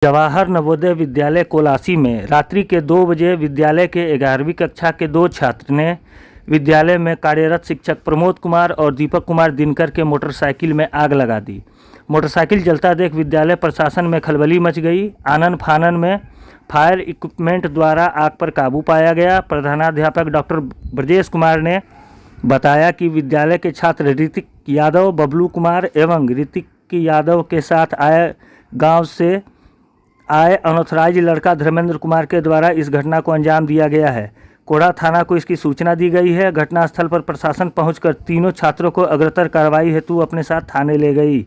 Jawahar Navodaya Vidyalaya Colaci में रात्रि के 2 बजे विद्यालय के 11वीं कक्षा के 2 छात्र ने विद्यालय में कार्यरत शिक्षक प्रमोद कुमार और दीपक कुमार दिनकर के मोटरसाइकिल में आग लगा दी। मोटरसाइकिल जलता देख विद्यालय प्रशासन में खलबली मच गई। आनन फानन में फायर इक्विपमेंट द्वारा आग पर काबू पाया गया। प्रधानाध्यापक डॉक्टर ब्रजेश कुमार ने बताया कि विद्यालय के छात्र ऋतिक यादव, बबलू कुमार एवं ऋतिक यादव के साथ गाँव से आए अनऑथराइज लड़का धर्मेंद्र कुमार के द्वारा इस घटना को अंजाम दिया गया है। कोढ़ा थाना को इसकी सूचना दी गई है। घटनास्थल पर प्रशासन पहुंचकर तीनों छात्रों को अग्रतर कार्रवाई हेतु अपने साथ थाने ले गई।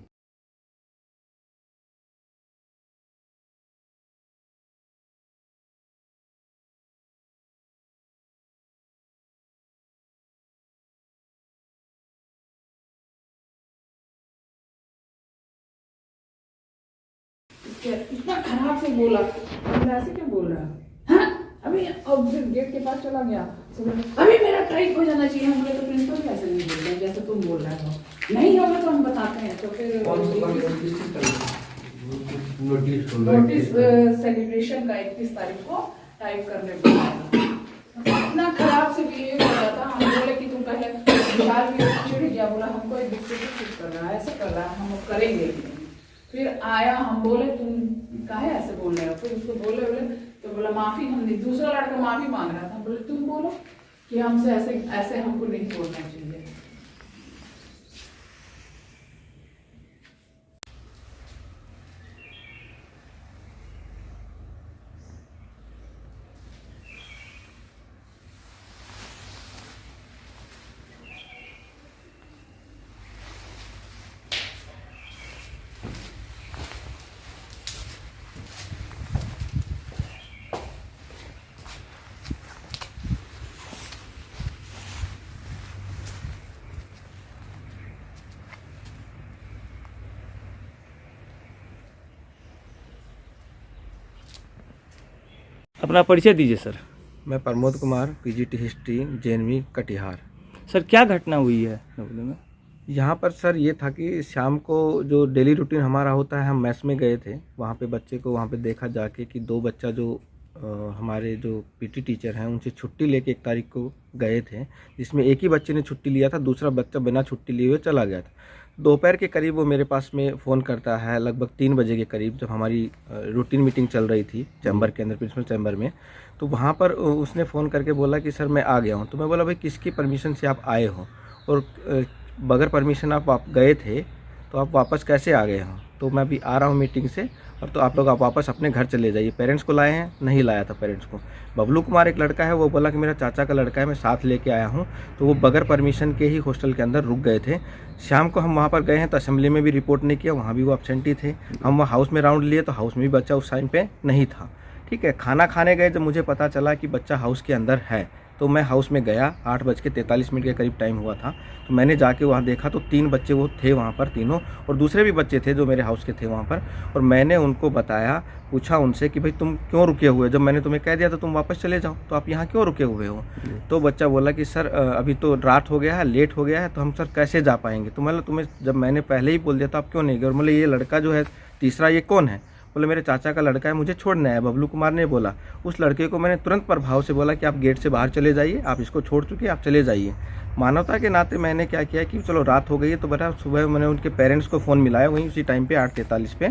इतना खराब से बोला, ऐसे क्यों बोल रहा है? हाँ? अभी अब फिर गेट के पास चला गया, अभी मेरा ट्राइक हो जाना चाहिए। हम लोग तो प्रिंसिपल कैसे नहीं बोलते हैं जैसे तुम बोल रहे हो। नहीं होगा तो हम बताते हैं। तो फिर नोटिस सेलिब्रेशन का 31 तारीख को टाइप करने को। इतना खराब से बिहेव कर रहा था। हम बोले कि तुम पहले विशाल भी चिढ़ गया, बोला हमको एक दूसरे को कर रहा है, ऐसे कर रहा है, हम करेंगे। फिर आया, हम बोले तुम काहे ऐसे बोल रहे हो? फिर उसको बोले तो बोला माफी हमने, दूसरा लड़का माफी मांग रहा था। बोले तुम बोलो कि हमसे ऐसे हमको नहीं बोलना चाहिए। अपना परिचय दीजिए सर। मैं Pramod Kumar, PGT history, JNV Katihar. Sir क्या घटना हुई है नवोदय में? यहाँ पर सर ये था कि शाम को जो डेली रूटीन हमारा होता है, हम मैस में गए थे। वहाँ पे बच्चे को वहाँ पे देखा जाके कि 2 बच्चा जो हमारे जो पीटी टीचर हैं उनसे छुट्टी लेके 1 तारीख को गए थे, जिसमें एक ही बच्चे ने छुट्टी लिया था, दूसरा बच्चा बिना छुट्टी लिए हुए चला गया था। दोपहर के करीब वो मेरे पास में फ़ोन करता है, लगभग 3 बजे के करीब, जब हमारी रूटीन मीटिंग चल रही थी चैम्बर के अंदर, प्रिंसिपल चैम्बर में। तो वहाँ पर उसने फ़ोन करके बोला कि सर मैं आ गया हूँ। तो मैं बोला भाई किसकी परमिशन से आप आए हो, और बगैर परमिशन आप गए थे तो आप वापस कैसे आ गए हो? तो मैं अभी आ रहा हूँ मीटिंग से, और तो आप लोग वापस अपने घर चले जाइए। पेरेंट्स को लाए हैं? नहीं लाया था पेरेंट्स को। बबलू कुमार एक लड़का है, वो बोला कि मेरा चाचा का लड़का है, मैं साथ लेके आया हूँ। तो वो बगैर परमिशन के ही हॉस्टल के अंदर रुक गए थे। शाम को हम वहाँ पर गए हैं तो असेंबली में भी रिपोर्ट नहीं किया, वहाँ भी वो एब्सेंटी थे। हम वहाँ हाउस में राउंड लिए तो हाउस में भी बच्चा उस टाइम पे नहीं था। ठीक है, खाना खाने गए जब मुझे पता चला कि बच्चा हाउस के अंदर है, तो मैं हाउस में गया। 8:43 के करीब टाइम हुआ था। तो मैंने जाके वहाँ देखा तो 3 बच्चे वो थे वहाँ पर, तीनों, और दूसरे भी बच्चे थे जो मेरे हाउस के थे वहाँ पर। और मैंने उनको बताया, पूछा उनसे कि भाई तुम क्यों रुके हुए? जब मैंने तुम्हें कह दिया तो तुम वापस चले जाओ, तो आप यहाँ क्यों रुके हुए हो? तो बच्चा बोला कि सर अभी तो रात हो गया है, लेट हो गया है, तो हम सर कैसे जा पाएंगे? तो मतलब तुम्हें जब मैंने पहले ही बोल दिया तो आप क्यों नहीं गए? और मतलब ये लड़का जो है तीसरा, ये कौन है? बोले मेरे चाचा का लड़का है, मुझे छोड़ने आया। बबलू कुमार ने बोला। उस लड़के को मैंने तुरंत प्रभाव से बोला कि आप गेट से बाहर चले जाइए, आप इसको छोड़ चुके, आप चले जाइए। मानवता के नाते मैंने क्या किया कि चलो रात हो गई है, तो बेटा सुबह मैंने उनके पेरेंट्स को फ़ोन मिलाया, वहीं उसी टाइम पे 8:43 पे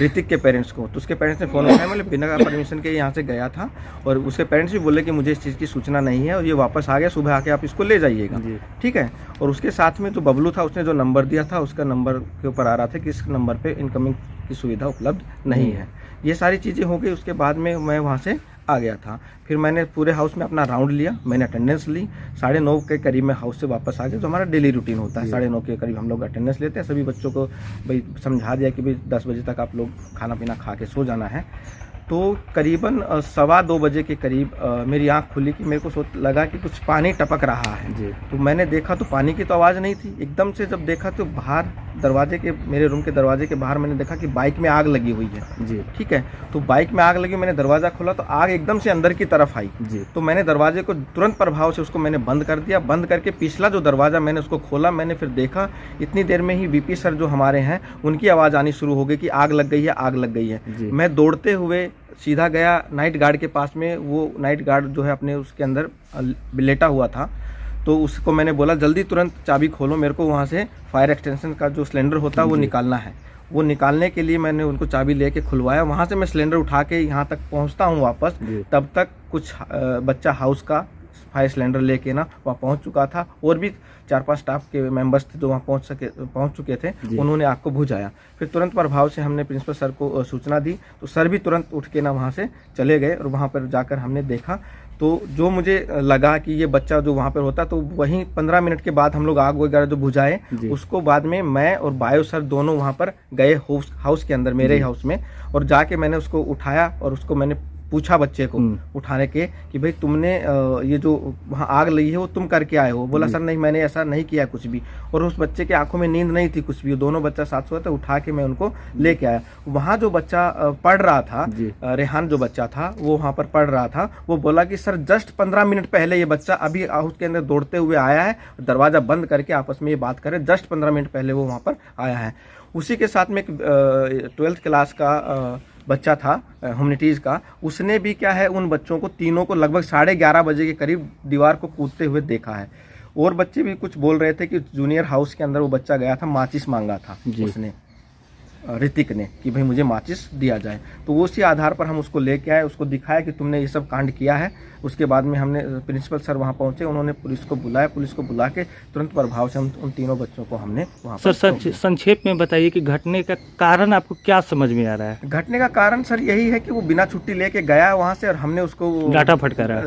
ऋतिक के पेरेंट्स को। तो उसके पेरेंट्स ने फ़ोन उठाया, मतलब बिना परमिशन के यहाँ से गया था, और उसके पेरेंट्स भी बोले कि मुझे इस चीज़ की सूचना नहीं है और ये वापस आ गया, सुबह आके आप इसको ले जाइएगा। ठीक है। और उसके साथ में जो बबलू था, उसने जो नंबर दिया था, उसका नंबर के ऊपर आ रहा था कि इस नंबर पर इनकमिंग की सुविधा उपलब्ध नहीं है। ये सारी चीज़ें हो गई। उसके बाद में मैं वहाँ से आ गया था। फिर मैंने पूरे हाउस में अपना राउंड लिया, मैंने अटेंडेंस ली। 9:30 के करीब मैं हाउस से वापस आ गया, जो हमारा डेली रूटीन होता है। 9:30 के करीब हम लोग अटेंडेंस लेते हैं। सभी बच्चों को भाई समझा दिया कि भाई 10 बजे तक आप लोग खाना पीना खा के सो जाना है। तो करीबन 1:15 बजे के करीब मेरी आंख खुली कि मेरे को लगा कि कुछ पानी टपक रहा है जी। तो मैंने देखा तो पानी की तो आवाज़ नहीं थी। एकदम से जब देखा तो बाहर दरवाजे के, मेरे रूम के दरवाजे के बाहर मैंने देखा कि बाइक में आग लगी हुई है जी। ठीक है। तो बाइक में आग लगी, मैंने दरवाज़ा खोला तो आग एकदम से अंदर की तरफ आई जी। तो मैंने दरवाजे को तुरंत प्रभाव से उसको मैंने बंद कर दिया। बंद करके पिछला जो दरवाज़ा मैंने उसको खोला, मैंने फिर देखा इतनी देर में ही वीपी सर जो हमारे हैं उनकी आवाज़ आनी शुरू हो गई कि आग लग गई है, आग लग गई है। जी। मैं दौड़ते हुए सीधा गया नाइट गार्ड के पास में। वो नाइट गार्ड जो है अपने उसके अंदर लेटा हुआ था तो उसको मैंने बोला जल्दी तुरंत चाबी खोलो, मेरे को वहाँ से फायर एक्सटेंशन का जो सिलेंडर होता है वो निकालना है। वो निकालने के लिए मैंने उनको चाबी लेके खुलवाया। वहाँ से मैं सिलेंडर उठा के यहाँ तक पहुँचता हूँ वापस, तब तक कुछ बच्चा हाउस का फायर सिलेंडर लेके ना वहाँ पहुँच चुका था और भी 4-5 स्टाफ के मेंबर्स थे जो वहाँ पहुँच चुके थे। उन्होंने आग को बुझाया। फिर तुरंत प्रभाव से हमने प्रिंसिपल सर को सूचना दी तो सर भी तुरंत उठ के ना वहाँ से चले गए और वहाँ पर जाकर हमने देखा तो जो मुझे लगा कि ये बच्चा जो वहाँ पर होता तो वहीं 15 मिनट के बाद हम लोग आग वगैरह जो बुझाए उसको बाद में मैं और बायो सर दोनों वहाँ पर गए हाउस के अंदर, मेरे हाउस में, और जाके मैंने उसको उठाया और उसको मैंने पूछा बच्चे को उठाने के कि भाई तुमने ये जो वहाँ आग लगी है वो तुम करके आए हो? बोला सर नहीं, मैंने ऐसा नहीं किया कुछ भी। और उस बच्चे के आंखों में नींद नहीं थी कुछ भी। दोनों बच्चा साथ सोया था, उठा के मैं उनको लेके आया। वहाँ जो बच्चा पढ़ रहा था, रेहान जो बच्चा था वो वहाँ पर पढ़ रहा था, वो बोला कि सर जस्ट 15 मिनट पहले ये बच्चा अभी हाउस के अंदर दौड़ते हुए आया है, दरवाज़ा बंद करके आपस में ये बात कर रहे, जस्ट 15 मिनट पहले वो वहाँ पर आया है। उसी के साथ में एक 12th क्लास का बच्चा था ह्यूमैनिटीज़ का, उसने भी क्या है उन बच्चों को तीनों को लगभग 11:30 बजे के करीब दीवार को कूदते हुए देखा है। और बच्चे भी कुछ बोल रहे थे कि जूनियर हाउस के अंदर वो बच्चा गया था, माचिस मांगा था उसने, ऋतिक ने, कि भाई मुझे माचिस दिया जाए। तो उसी आधार पर हम उसको लेके आए, उसको दिखाया कि तुमने ये सब कांड किया है। उसके बाद में हमने प्रिंसिपल सर वहाँ पहुँचे, उन्होंने पुलिस को बुलाया, पुलिस को बुला के तुरंत प्रभाव से हम उन तीनों बच्चों को हमने वहाँ पर संक्षेप में बताइए कि घटने का कारण आपको क्या समझ में आ रहा है? घटने का कारण सर यही है कि वो बिना छुट्टी लेके गया वहाँ से और हमने उसको डांटा फटकारा,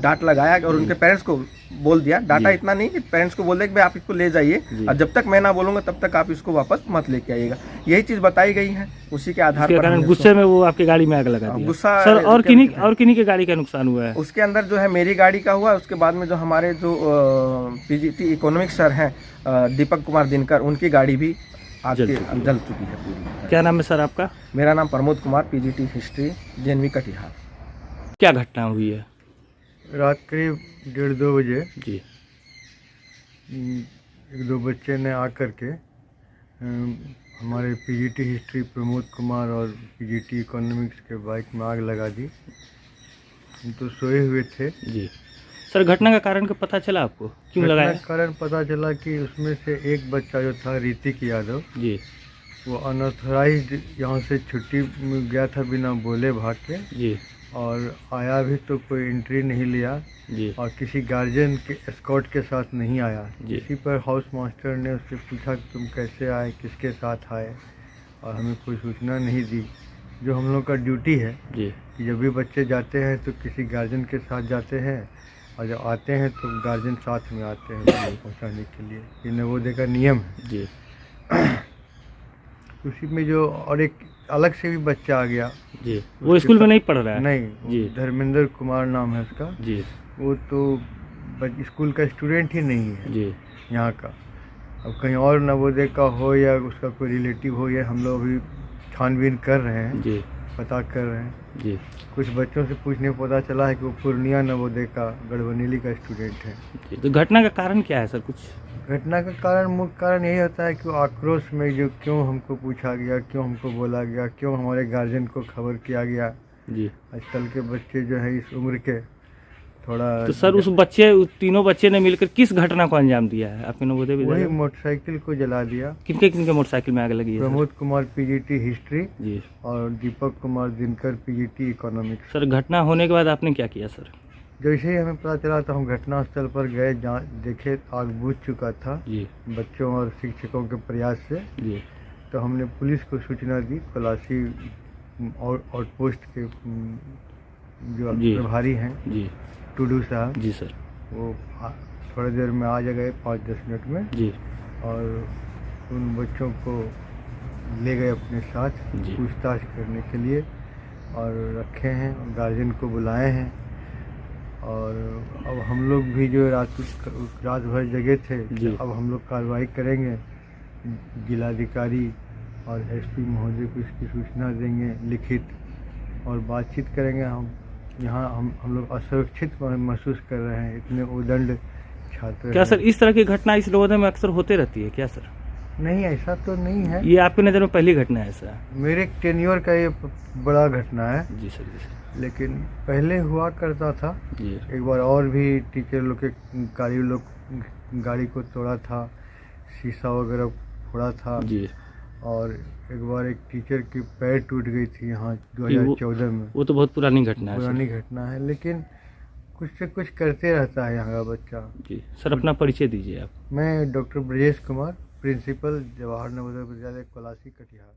डांट लगाया और उनके पेरेंट्स को बोल दिया। डांटा इतना नहीं कि पेरेंट्स को बोल दे कि भाई आप इसको ले जाइए और जब तक मैं ना बोलूँगा तब तक आप इसको वापस मत लेके आइएगा। यही चीज़ बताई गई है। उसी के आधार पर गुस्से में वो आपकी गाड़ी में आग लगा दिया। गुस्सा सर और किन्हीं की गाड़ी का नुकसान हुआ है? उसके अंदर जो है मेरी गाड़ी का हुआ, उसके बाद में जो हमारे जो पीजीटी इकोनॉमिक्स सर हैं दीपक कुमार दिनकर, उनकी गाड़ी भी आग के जल चुकी है पूरी। क्या नाम है सर आपका? मेरा नाम Pramod Kumar, PGT history, JNV Katihar. क्या घटना हुई है? रात करीब 1:30-2 बजे जी, एक दो बच्चे ने आकर के हमारे पीजीटी हिस्ट्री प्रमोद कुमार और पीजीटी इकोनॉमिक्स के बाइक में आग लगा दी। हम तो सोए हुए थे। जी सर, घटना का कारण का पता चला आपको? क्यों लगाया? कारण पता चला कि उसमें से एक बच्चा जो था ऋतिक यादव जी, वो अनऑथराइज्ड यहाँ से छुट्टी में गया था बिना बोले भाग के जी, और आया भी तो कोई एंट्री नहीं लिया जी, और किसी गार्जियन के एस्कॉर्ट के साथ नहीं आया। जी। इसी पर हाउस मास्टर ने उससे पूछा कि तुम कैसे आए, किसके साथ आए, और हमें कोई सूचना नहीं दी। जो हम लोग का ड्यूटी है जी, कि जब भी बच्चे जाते हैं तो किसी गार्जियन के साथ जाते हैं और जब आते हैं तो गार्जियन साथ में आते हैं पहुँचाने के लिए। ये नवोदय का नियम है जी। उसी में जो और एक अलग से भी बच्चा आ गया जी, वो स्कूल में नहीं पढ़ रहा है? नहीं जी, धर्मेंद्र कुमार नाम है उसका जी, वो तो स्कूल का स्टूडेंट ही नहीं है जी, यहाँ का। अब कहीं और नवोदय का हो या उसका कोई रिलेटिव हो, या हम लोग अभी छानबीन कर रहे हैं, जी, पता कर रहे हैं। जी, कुछ बच्चों से पूछने में पता चला है कि वो पूर्णिया नवोदय का गढ़वनीली का स्टूडेंट है। जी। तो घटना का कारण क्या है सर? कुछ घटना का कारण, मुख्य कारण यही होता है कि वो आक्रोश में जो क्यों हमको पूछा गया, क्यों हमको बोला गया, क्यों हमारे गार्जियन को खबर किया गया। जी, आजकल के बच्चे जो है इस उम्र के थोड़ा। तो सर उस तीनों बच्चे ने मिलकर किस घटना को अंजाम दिया है आपके नवोदय विद्यालय? वही मोटरसाइकिल को जला दिया। किनके मोटरसाइकिल में आग लगी है? प्रमोद कुमार पीजीटी हिस्ट्री जी, और Deepak Kumar Dinkar PGT economics. Sir घटना होने के बाद आपने क्या किया सर? जैसे ही हमें पता चला तो हम घटनास्थल पर गए, जहाँ देखे आग बुझ चुका था जी, बच्चों और शिक्षकों के प्रयास से। जी, तो हमने पुलिस को सूचना दी। कोलासी आउटपोस्ट के जो प्रभारी हैं जी, टूडू साहब जी सर, वो थोड़ी देर में आ गए, 5-10 मिनट में, जी, और उन बच्चों को ले गए अपने साथ जी, पूछताछ करने के लिए। और रखे हैं, गार्जियन को बुलाए हैं। और अब हम लोग भी जो रात भर जगे थे, जी। अब हम लोग कार्रवाई करेंगे। जिलाधिकारी और एसपी महोदय को इसकी सूचना देंगे लिखित, और बातचीत करेंगे। हम यहाँ हम लोग असुरक्षित महसूस कर रहे हैं, इतने उदंड छात्र क्या हैं। सर इस तरह की घटना इस नवोदय में अक्सर होते रहती है क्या सर? नहीं, ऐसा तो नहीं है। ये आपकी नज़र में पहली घटना है ऐसा? मेरे टेन्योर का ये बड़ा घटना है, जी सर, जी सर। लेकिन पहले हुआ करता था। जी एक बार और भी टीचर लोग के गाड़ी को तोड़ा था, शीशा वगैरह फोड़ा था। जी। और एक बार एक टीचर की पैर टूट गई थी यहाँ 2014 में। वो तो बहुत पुरानी घटना है पुरानी सर। घटना है, लेकिन कुछ से कुछ करते रहता है यहाँ का बच्चा। जी सर, अपना परिचय दीजिए आप। मैं doctor Brajesh Kumar, principal Jawahar Navodaya Vidyalaya Colaci, Katihar.